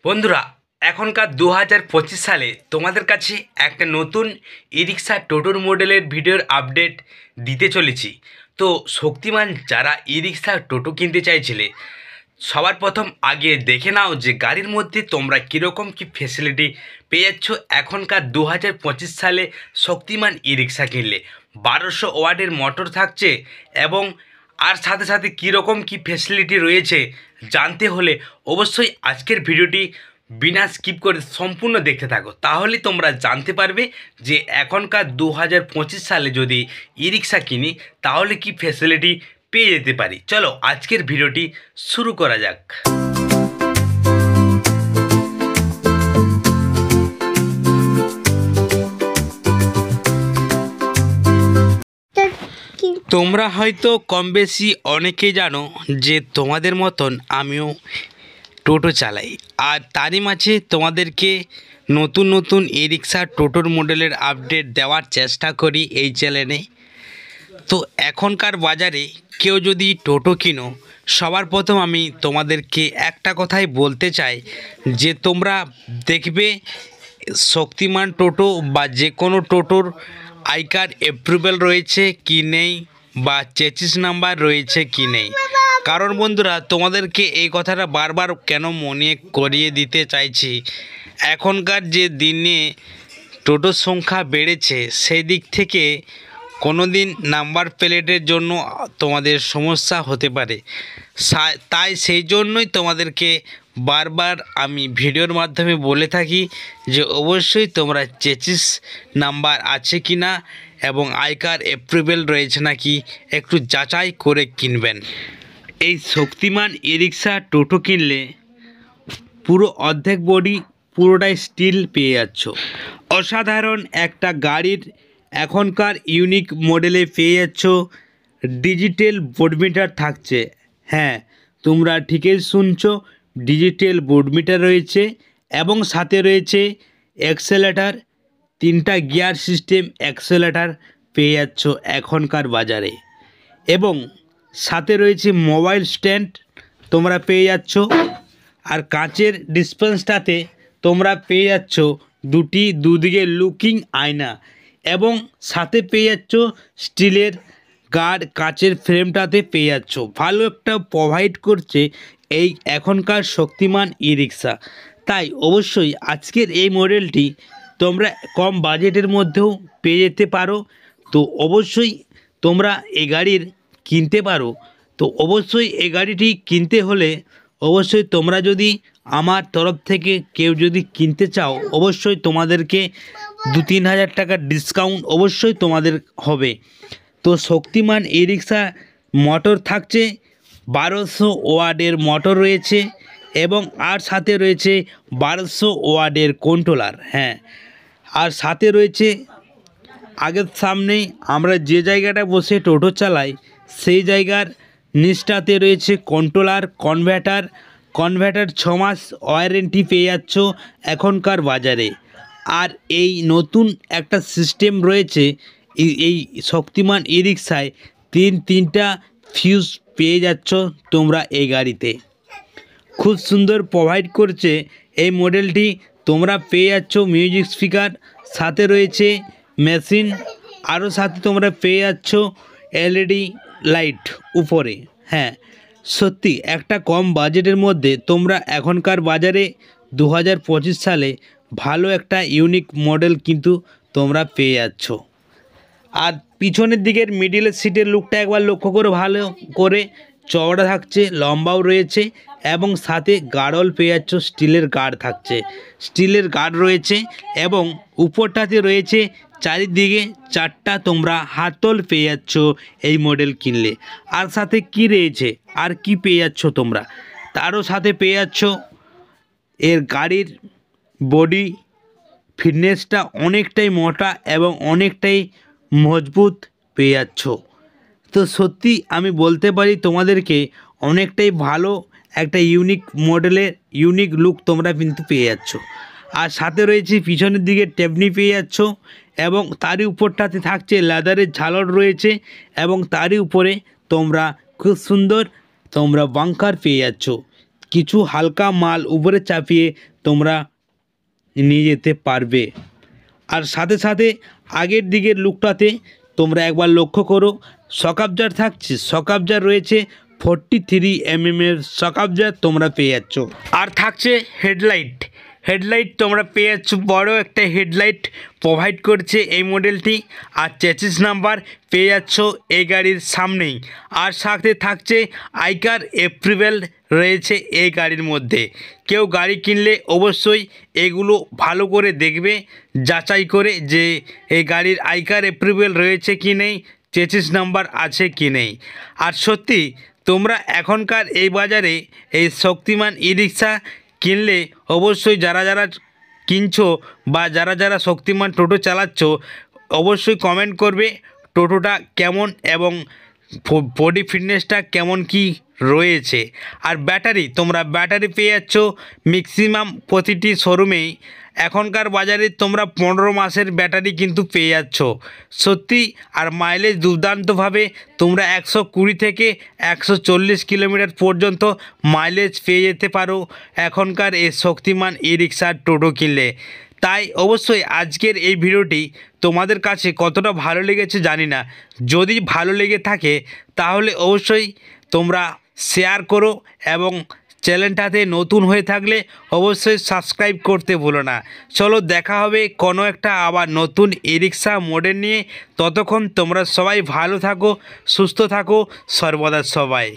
বন্ধুরা, এখনকার 2025 সালে তোমাদের কাছে একটা নতুন ই রিক্সা টোটোর মডেলের ভিডিওর আপডেট দিতে চলেছি। তো শক্তিমান যারা ই রিক্সা টোটো কিনতে চাইছিলে, সবার প্রথম আগে দেখে নাও যে গাড়ির মধ্যে তোমরা কীরকম কী ফেসিলিটি পেয়ে যাচ্ছ। এখনকার 2025 সালে শক্তিমান ই রিক্সা কিনলে 1200 ওয়াটের মোটর থাকছে এবং আর সাথে সাথে কীরকম কী ফেসিলিটি রয়েছে জানতে হলে অবশ্যই আজকের ভিডিওটি বিনা স্কিপ করে সম্পূর্ণ দেখতে থাকো, তাহলে তোমরা জানতে পারবে যে এখনকার 2025 সালে যদি ই রিক্সা কিনি তাহলে কি ফেসিলিটি পেয়ে যেতে পারি। চলো আজকের ভিডিওটি শুরু করা যাক। তোমরা হয়তো কম বেশি অনেকেই জানো যে তোমাদের মতন আমিও টোটো চালাই, আর তারই মাঝে তোমাদেরকে নতুন নতুন ই রিক্সা টোটোর মডেলের আপডেট দেওয়ার চেষ্টা করি এই চ্যানেলে। তো এখনকার বাজারে কেউ যদি টোটো কিনো, সবার প্রথম আমি তোমাদেরকে একটা কথাই বলতে চাই যে তোমরা দেখবে শক্তিমান টোটো বা যে কোনো টোটোর আই কার্ড অ্যাপ্রুভেল রয়েছে কি নেই বা চেসিস নাম্বার রয়েছে কি নেই। কারণ বন্ধুরা, তোমাদেরকে এই কথাটা বারবার কেন মনে করিয়ে দিতে চাইছি, এখনকার যে দিনে টোটোর সংখ্যা বেড়েছে সেই দিক থেকে কোনো দিন নাম্বার প্লেটের জন্য তোমাদের সমস্যা হতে পারে। তাই সেই জন্যই তোমাদেরকে বারবার আমি ভিডিওর মাধ্যমে বলে থাকি যে অবশ্যই তোমরা চেসিস নাম্বার আছে কি না এবং আই কার্ড অ্যাপ্রুভেল রয়েছে নাকি একটু যাচাই করে কিনবেন। এই শক্তিমান ই রিক্সা টোটো কিনলে পুরো অর্ধেক বডি পুরোটাই স্টিল পেয়ে যাচ্ছ। অসাধারণ একটা গাড়ির এখনকার ইউনিক মডেলে পেয়ে যাচ্ছ ডিজিটাল বোর্ডমিটার থাকছে। হ্যাঁ, তোমরা ঠিকই শুনছো, ডিজিটাল বোর্ডমিটার রয়েছে এবং সাথে রয়েছে অ্যাক্সেলেটার, 3টা গিয়ার সিস্টেম অ্যাক্সেলেটার পেয়ে যাচ্ছ এখনকার বাজারে, এবং সাথে রয়েছে মোবাইল স্ট্যান্ড তোমরা পেয়ে যাচ্ছ। আর কাচের ডিসপেন্সটাতে তোমরা পেয়ে যাচ্ছ দুদিকে লুকিং আয়না, এবং সাথে পেয়ে যাচ্ছ স্টিলের গার্ড, কাচের ফ্রেমটাতে পেয়ে যাচ্ছ। ভালো একটা প্রোভাইড করছে এই এখনকার শক্তিমান ই রিক্সা। তাই অবশ্যই আজকের এই মডেলটি তোমরা কম বাজেটের মধ্যেও পেয়ে যেতে পারো। তো অবশ্যই তোমরা এই গাড়ির কিনতে পারো। তো অবশ্যই এই গাড়িটি কিনতে হলে অবশ্যই তোমরা যদি আমার তরফ থেকে কেউ যদি কিনতে চাও, অবশ্যই তোমাদেরকে 2-3 হাজার টাকার ডিসকাউন্ট অবশ্যই তোমাদের হবে। তো শক্তিমান ই রিক্সা মোটর থাকছে 1200 ওয়াটের মোটর রয়েছে, এবং আর সাথে রয়েছে 1200 ওয়াটের কন্ট্রোলার। হ্যাঁ, আর সাথে রয়েছে আগের সামনেই আমরা যে জায়গাটা বসে টোটো চালাই সেই জায়গার নিচটাতে রয়েছে কন্ট্রোলার, কনভার্টার 6 মাস ওয়ারেন্টি পেয়ে যাচ্ছ এখনকার বাজারে। আর এই নতুন একটা সিস্টেম রয়েছে এই শক্তিমান ই রিক্সায়, তিনটা ফিউজ পেয়ে যাচ্ছ তোমরা এই গাড়িতে। খুব সুন্দর প্রোভাইড করছে এই মডেলটি। তোমরা পেয়ে যাচ্ছ মিউজিক স্পিকার, সাথে রয়েছে মেশিন, আরও সাথে তোমরা পেয়ে যাচ্ছ এলইডি লাইট উপরে। হ্যাঁ, সত্যি একটা কম বাজেটের মধ্যে তোমরা এখনকার বাজারে 2025 সালে ভালো একটা ইউনিক মডেল কিন্তু তোমরা পেয়ে যাচ্ছ। আর পিছনের দিকের মিডিলের সিটের লুকটা একবার লক্ষ্য করে ভালো করে, চওড়া থাকছে, লম্বাও রয়েছে, এবং সাথে গার্ডল পেয়ে যাচ্ছ, স্টিলের গার্ড থাকছে, স্টিলের গার্ড রয়েছে, এবং উপরটাতে রয়েছে চারিদিকে 4টা তোমরা হাতল পেয়ে যাচ্ছ এই মডেল কিনলে। আর সাথে কি রয়েছে, আর কি পেয়ে যাচ্ছ তোমরা, তারও সাথে পেয়ে যাচ্ছ এর গাড়ির বডি ফিটনেসটা অনেকটাই মোটা এবং অনেকটাই মজবুত পেয়ে যাচ্ছ। তো সত্যি আমি বলতে পারি তোমাদেরকে অনেকটাই ভালো একটা ইউনিক মডেলের ইউনিক লুক তোমরা কিন্তু পেয়ে যাচ্ছ। আর সাথে রয়েছে পিছনের দিকে টেপনি পেয়ে যাচ্ছ, এবং তারই উপরটাতে থাকছে লেদারের ঝালর রয়েছে, এবং তারই উপরে তোমরা খুব সুন্দর তোমরা বাঙ্কার পেয়ে যাচ্ছ। কিছু হালকা মাল উপরে চাপিয়ে তোমরা নিয়ে যেতে পারবে। আর সাথে সাথে আগের দিকের লুকটাতে তোমরা একবার লক্ষ্য করো, শকআবজার থাকছে, শকআবজার রয়েছে 43 mm এর শকআবজার তোমরা পেয়ে যাচ্ছ। আর থাকছে হেডলাইট, হেডলাইট তোমরা পেয়ে যাচ্ছ, বড় একটা হেডলাইট প্রোভাইড করছে এই মডেলটি। আর চেসিস নাম্বার পেয়ে যাচ্ছ এই গাড়ির সামনেই। আর সাথে থাকছে আইকার অ্যাপ্রুভেল রয়েছে এই গাড়ির মধ্যে। কেউ গাড়ি কিনলে অবশ্যই এগুলো ভালো করে দেখবে, যাচাই করে যে এই গাড়ির আইকার অ্যাপ্রুভেল রয়েছে কি নেই, চেসিস নাম্বার আছে কি নেই। আর সত্যি তোমরা এখনকার এই বাজারে এই শক্তিমান ই রিক্সা কিনলে অবশ্যই যারা যারা কিনছো বা যারা যারা শক্তিমান টোটো চালাচ্ছ অবশ্যই কমেন্ট করবে টোটোটা কেমন এবং বডি ফিটনেসটা কেমন কি রয়েছে। আর ব্যাটারি তোমরা ব্যাটারি পেয়ে যাচ্ছ ম্যাক্সিমাম প্রতিটি শোরুমেই। এখনকার বাজারে তোমরা 15 মাসের ব্যাটারি কিন্তু পেয়ে যাচ্ছ সত্যি। আর মাইলেজ দুর্দান্তভাবে তোমরা 120 থেকে 140 কিলোমিটার পর্যন্ত মাইলেজ পেয়ে যেতে পারো এখনকার এই শক্তিমান ই রিক্সার টোটো কিনলে। তাই অবশ্যই আজকের এই ভিডিওটি তোমাদের কাছে কতটা ভালো লেগেছে জানি না, যদি ভালো লেগে থাকে তাহলে অবশ্যই তোমরা শেয়ার করো এবং চ্যানেলটাতে নতুন হয়ে থাকলে অবশ্যই সাবস্ক্রাইব করতে ভুলো না। চলো দেখা হবে কোনো একটা আবার নতুন ই রিক্সা মডেল নিয়ে। ততক্ষণ তোমরা সবাই ভালো থাকো, সুস্থ থাকো, সর্বদা সবাই।